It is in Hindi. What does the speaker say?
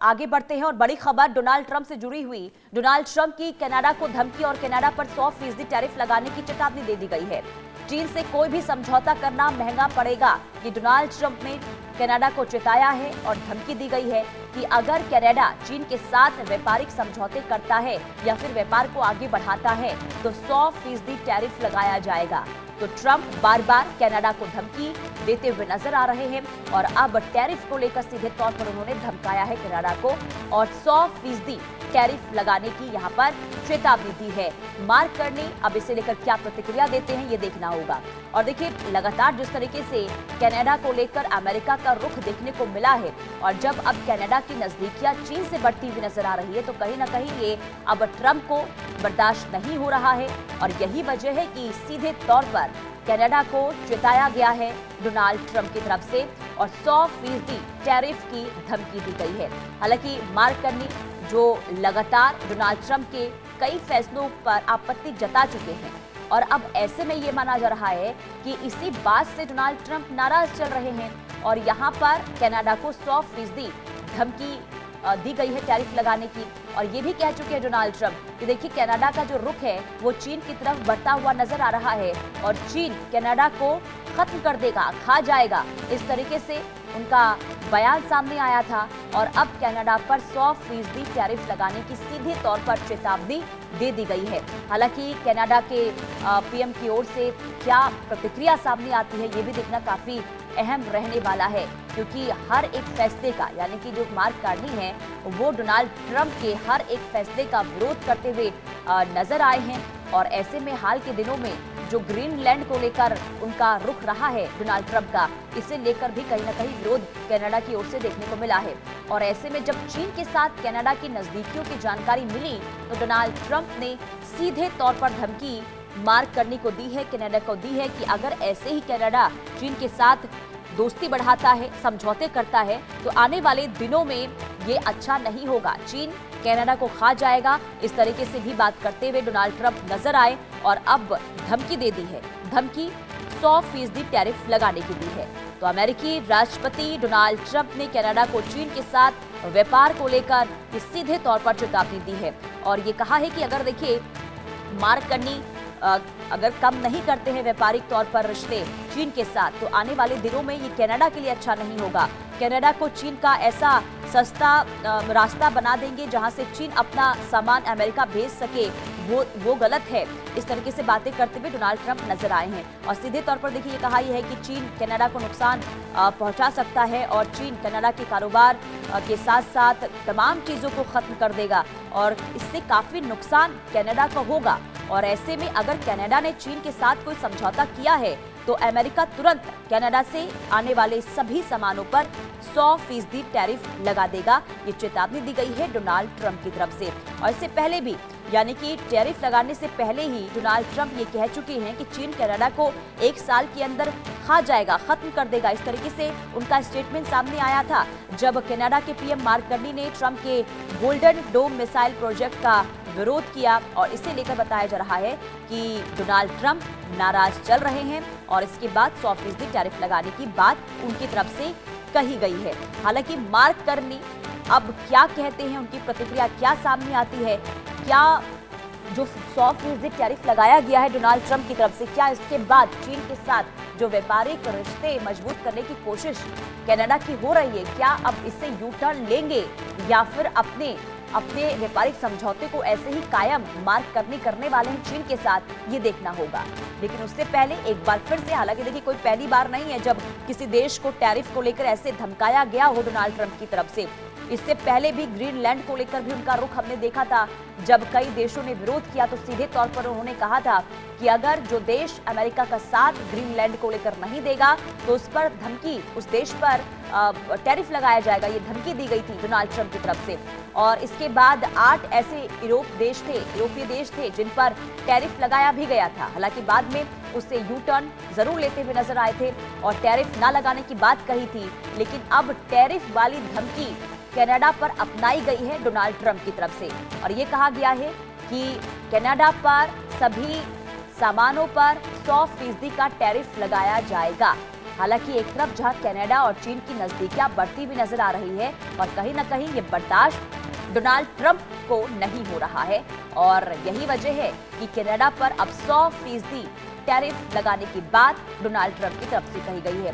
आगे बढ़ते हैं और बड़ी खबर डोनाल्ड ट्रंप से जुड़ी हुई। डोनाल्ड ट्रंप की कनाडा को धमकी और कनाडा पर 100% टैरिफ लगाने की चेतावनी दे दी गई है। चीन से कोई भी समझौता करना महंगा पड़ेगा कि डोनाल्ड ट्रंप ने कनाडा को चेताया है और धमकी दी गई है कि अगर कनाडा चीन के साथ व्यापारिक समझौते करता है या फिर व्यापार को आगे बढ़ाता है तो 100% टैरिफ लगाया जाएगा। तो ट्रंप बार बार कनाडा को धमकी देते हुए नजर आ रहे हैं और अब टैरिफ को लेकर सीधे तौर पर उन्होंने धमकाया है कनाडा को और 100% टैरिफ लगाने की यहां पर चेतावनी दी है। मार्क कर्नी अब इसे लेकर क्या प्रतिक्रिया देते हैं ये देखना होगा। और देखिए लगातार जिस तरीके से कनाडा को लेकर अमेरिका का रुख देखने को मिला है और जब अब कनाडा की नजदीकियां चीन से बढ़ती हुई नजर आ रही है तो कहीं ना कहीं ये अब ट्रंप को बर्दाश्त नहीं हो रहा है और यही वजह है कि सीधे तौर पर कनाडा को चेताया गया है डोनाल्ड ट्रंप की तरफ से और 100% टैरिफ की धमकी दी गई है। हालांकि मार्क कर्नी जो लगातार डोनाल्ड ट्रंप के कई फैसलों पर आपत्ति जता चुके हैं और अब ऐसे में ये माना जा रहा है कि इसी बात से डोनाल्ड ट्रंप नाराज चल रहे हैं और यहाँ पर कनाडा को 100% धमकी दी गई है टैरिफ लगाने की। और ये भी कह चुके हैं डोनाल्ड ट्रंप कि देखिए कनाडा का जो रुख है वो चीन की तरफ बढ़ता हुआ नजर आ रहा है और चीन कनाडा को खत्म कर देगा, खा जाएगा, इस तरीके से उनका बयान सामने आया था और अब कनाडा पर 100% टैरिफ लगाने की सीधे तौर पर चेतावनी दे दी गई है। हालांकि कनाडा के पीएम की ओर से क्या प्रतिक्रिया सामने आती है ये भी देखना काफी अहम रहने वाला है क्योंकि हर एक फैसले का यानी कि जो मार्क कार्नी है वो डोनाल्ड ट्रंप के हर एक फैसले का विरोध करते हुए नजर आए हैं और ऐसे में हाल के दिनों में जो ग्रीनलैंड को लेकर उनका रुख रहा है डोनाल्ड ट्रंप का, इसे लेकर भी कहीं ना कहीं विरोध कनाडा की ओर से देखने को मिला है। और ऐसे में जब चीन के साथ कनाडा की नजदीकियों की जानकारी मिली तो डोनाल्ड ट्रंप ने सीधे तौर पर धमकी मार्क कर्नी को दी है, कनाडा को दी है कि अगर ऐसे ही कनाडा चीन के साथ दोस्ती बढ़ाता है, समझौते करता है तो आने वाले दिनों में ये अच्छा नहीं होगा, चीन कनाडा को खा जाएगा। इस तरीके से भी बात करते हुए डोनाल्ड ट्रंप नजर आए और अब धमकी दे दी है, धमकी 100% टैरिफ लगाने की दी है। तो अमेरिकी राष्ट्रपति डोनाल्ड ट्रंप ने कनाडा को चीन के साथ व्यापार को लेकर सीधे तौर पर चेतावनी दी है और ये कहा है कि अगर देखिए मार्क कर्नी अगर कम नहीं करते हैं व्यापारिक तौर पर रिश्ते चीन के साथ तो आने वाले दिनों में ये कनाडा के लिए अच्छा नहीं होगा। कनाडा को चीन का ऐसा सस्ता रास्ता बना देंगे जहां से चीन अपना सामान अमेरिका भेज सके, वो गलत है। इस तरीके से बातें करते हुए डोनाल्ड ट्रंप नजर आए हैं और सीधे तौर पर देखिए ये कहा है कि चीन कनाडा को नुकसान पहुंचा सकता है और चीन कनाडा के कारोबार के साथ साथ तमाम चीजों को खत्म कर देगा और इससे काफी नुकसान कनाडा को होगा। और ऐसे में अगर कनाडा ने चीन के साथ कोई समझौता किया है तो अमेरिका तुरंत कनाडा से आने वाले सभी सामानों पर 100% टैरिफ लगा देगा। ये चेतावनी दी गई है डोनाल्ड ट्रंप की तरफ से। और इससे पहले भी यानी कि टैरिफ लगाने से पहले ही डोनाल्ड ट्रंप ये कह चुके हैं कि चीन कनाडा को 1 साल के अंदर खा जाएगा, खत्म कर देगा। इस तरीके से उनका स्टेटमेंट सामने आया था जब कनाडा के पीएम मार्क कर्नी ने ट्रंप के गोल्डन डोम मिसाइल प्रोजेक्ट का विरोध किया और इसे लेकर बताया जा रहा है कि डोनाल्ड ट्रंप नाराज चल रहे हैं और इसके बाद 100% टैरिफ लगाने की बात उनकी तरफ से कही गई है। हालांकि मार्क कर्नी अब क्या कहते हैं, उनकी प्रतिक्रिया क्या सामने आती है, क्या जो 100% टैरिफ लगाया गया है डोनाल्ड ट्रंप की तरफ से, क्या इसके बाद चीन के साथ जो व्यापारिक रिश्ते मजबूत करने की कोशिश कनाडा की हो रही है, क्या अब इससे यू टर्न लेंगे या फिर अपने व्यापारिक समझौते को ऐसे ही कायम मार्क करने वाले हैं चीन के साथ, ये देखना होगा। लेकिन उससे पहले एक बार फिर से, हालांकि देखिए कोई पहली बार नहीं है जब किसी देश को टैरिफ को लेकर ऐसे धमकाया गया हो डोनाल्ड ट्रंप की तरफ से। इससे पहले भी ग्रीनलैंड को लेकर भी उनका रुख हमने देखा था। जब कई देशों ने विरोध किया तो सीधे तौर पर उन्होंने कहा था कि अगर जो देश अमेरिका का साथ ग्रीनलैंड को लेकर नहीं देगा तो उस पर धमकी, उस देश पर टैरिफ लगाया जाएगा। ये धमकी दी गई थी डोनाल्ड ट्रंप की तरफ से। और इसके बाद 8 ऐसे यूरोपीय देश थे जिन पर टैरिफ लगाया भी गया था। हालांकि बाद में उससे यू टर्न जरूर लेते हुए नजर आए थे और टैरिफ ना लगाने की बात कही थी। लेकिन अब टैरिफ वाली धमकी कनाडा पर अपनाई गई है डोनाल्ड ट्रंप की तरफ से और ये कहा गया है कि कनाडा पर सभी सामानों पर 100% का टैरिफ लगाया जाएगा। हालांकि एक तरफ जहां कनाडा और चीन की नजदीकियां बढ़ती हुई नजर आ रही है और कहीं ना कहीं ये बर्दाश्त डोनाल्ड ट्रंप को नहीं हो रहा है और यही वजह है कि कनाडा पर अब 100% टैरिफ लगाने की बात डोनाल्ड ट्रंप की तरफ से कही गई है।